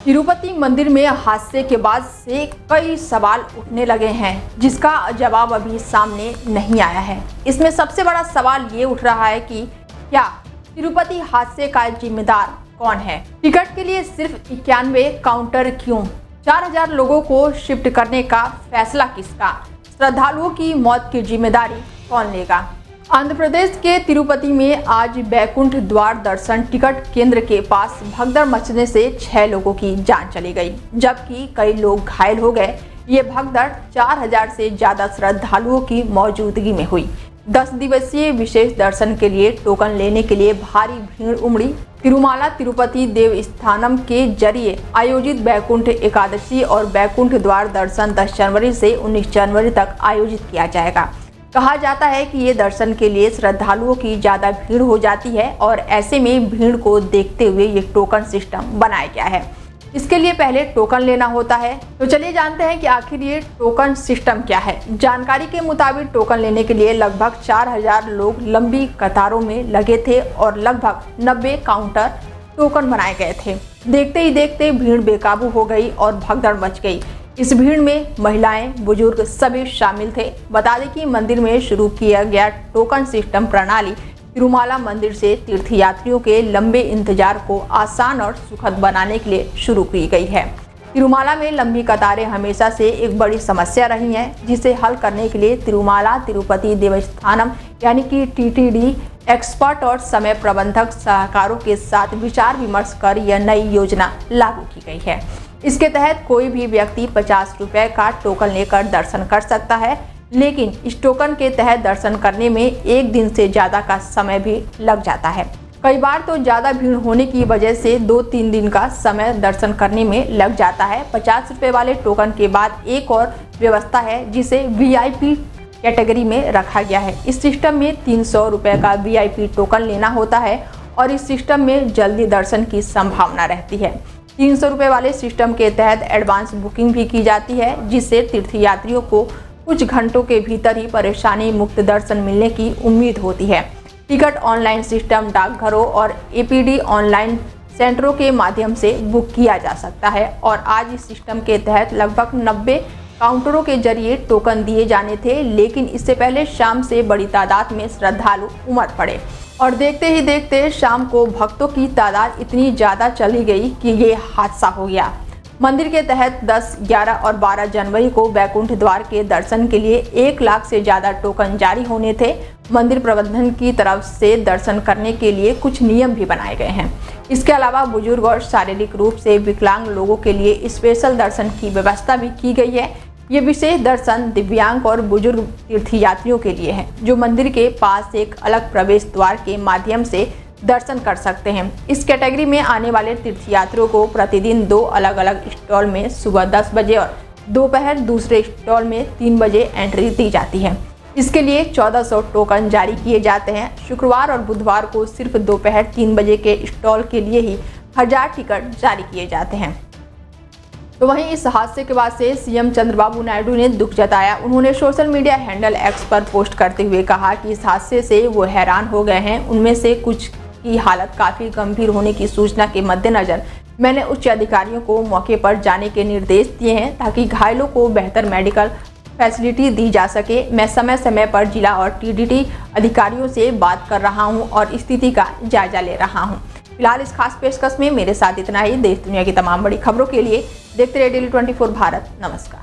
तिरुपति मंदिर में हादसे के बाद से कई सवाल उठने लगे हैं, जिसका जवाब अभी सामने नहीं आया है। इसमें सबसे बड़ा सवाल ये उठ रहा है कि क्या तिरुपति हादसे का जिम्मेदार कौन है? टिकट के लिए सिर्फ 91 काउंटर क्यों? 4000 लोगों को शिफ्ट करने का फैसला किसका? श्रद्धालुओं की मौत की जिम्मेदारी कौन लेगा? आंध्र प्रदेश के तिरुपति में आज बैकुंठ द्वार दर्शन टिकट केंद्र के पास भगदड़ मचने से 6 लोगों की जान चली गई, जबकि कई लोग घायल हो गए। ये भगदड़ 4000 से ज्यादा श्रद्धालुओं की मौजूदगी में हुई। 10 दिवसीय विशेष दर्शन के लिए टोकन लेने के लिए भारी भीड़ उमड़ी। तिरुमाला तिरुपति देवस्थानम के जरिए आयोजित बैकुंठ एकादशी और बैकुंठ द्वार दर्शन 10 जनवरी से 19 जनवरी तक आयोजित किया जाएगा। कहा जाता है कि ये दर्शन के लिए श्रद्धालुओं की ज़्यादा भीड़ हो जाती है और ऐसे में भीड़ को देखते हुए ये टोकन सिस्टम बनाया गया है। इसके लिए पहले टोकन लेना होता है। तो चलिए जानते हैं कि आखिर ये टोकन सिस्टम क्या है। जानकारी के मुताबिक टोकन लेने के लिए लगभग 4000 लोग लंबी कतारों में लगे थे और लगभग 90 काउंटर टोकन बनाए गए थे। देखते ही देखते भीड़ बेकाबू हो गई और भगदड़ मच गई। इस भीड़ में महिलाएं, बुजुर्ग सभी शामिल थे। बता दें कि मंदिर में शुरू किया गया टोकन सिस्टम प्रणाली तिरुमाला मंदिर से तीर्थयात्रियों के लंबे इंतजार को आसान और सुखद बनाने के लिए शुरू की गई है। तिरुमाला में लंबी कतारें हमेशा से एक बड़ी समस्या रही हैं, जिसे हल करने के लिए तिरुमाला तिरुपति देवस्थानम यानी कि TTD एक्सपर्ट और समय प्रबंधक सलाहकारों के साथ विचार विमर्श कर यह नई योजना लागू की गई है। इसके तहत कोई भी व्यक्ति 50 रुपए का टोकन लेकर दर्शन कर सकता है, लेकिन इस टोकन के तहत दर्शन करने में 1 दिन से ज़्यादा का समय भी लग जाता है। कई बार तो ज़्यादा भीड़ होने की वजह से 2-3 दिन का समय दर्शन करने में लग जाता है। 50 रुपए वाले टोकन के बाद एक और व्यवस्था है, जिसे VIP कैटेगरी में रखा गया है। इस सिस्टम में 300 रुपए का VIP टोकन लेना होता है और इस सिस्टम में जल्दी दर्शन की संभावना रहती है। 300 रुपए वाले सिस्टम के तहत एडवांस बुकिंग भी की जाती है, जिससे तीर्थयात्रियों को कुछ घंटों के भीतर ही परेशानी मुक्त दर्शन मिलने की उम्मीद होती है। टिकट ऑनलाइन सिस्टम डाकघरों और APD ऑनलाइन सेंटरों के माध्यम से बुक किया जा सकता है और आज इस सिस्टम के तहत लगभग 90 काउंटरों के जरिए टोकन दिए जाने थे, लेकिन इससे पहले शाम से बड़ी तादाद में श्रद्धालु उमड़ पड़े और देखते ही देखते शाम को भक्तों की तादाद इतनी ज़्यादा चली गई कि ये हादसा हो गया। मंदिर के तहत 10, 11 और 12 जनवरी को बैकुंठ द्वार के दर्शन के लिए 1 लाख से ज़्यादा टोकन जारी होने थे। मंदिर प्रबंधन की तरफ से दर्शन करने के लिए कुछ नियम भी बनाए गए हैं। इसके अलावा बुजुर्ग और शारीरिक रूप से विकलांग लोगों के लिए स्पेशल दर्शन की व्यवस्था भी की गई है। ये विशेष दर्शन दिव्यांग और बुजुर्ग तीर्थयात्रियों के लिए है, जो मंदिर के पास एक अलग प्रवेश द्वार के माध्यम से दर्शन कर सकते हैं। इस कैटेगरी में आने वाले तीर्थयात्रियों को प्रतिदिन 2 अलग अलग स्टॉल में सुबह 10 बजे और दोपहर दूसरे स्टॉल में 3 बजे एंट्री दी जाती है। इसके लिए 1400 टोकन जारी किए जाते हैं। शुक्रवार और बुधवार को सिर्फ दोपहर 3 बजे के स्टॉल के लिए ही 1000 टिकट जारी किए जाते हैं। तो वहीं इस हादसे के बाद से CM चंद्रबाबू नायडू ने दुख जताया। उन्होंने सोशल मीडिया हैंडल X पर पोस्ट करते हुए कहा कि इस हादसे से वो हैरान हो गए हैं। उनमें से कुछ की हालत काफ़ी गंभीर होने की सूचना के मद्देनज़र मैंने उच्च अधिकारियों को मौके पर जाने के निर्देश दिए हैं, ताकि घायलों को बेहतर मेडिकल फैसिलिटी दी जा सके। मैं समय समय पर जिला और TTD अधिकारियों से बात कर रहा हूं और स्थिति का जायजा ले रहा हूं। फिलहाल इस खास पेशकश में मेरे साथ इतना ही। देश दुनिया की तमाम बड़ी खबरों के लिए देखते रहिए Daily 24 भारत। नमस्कार।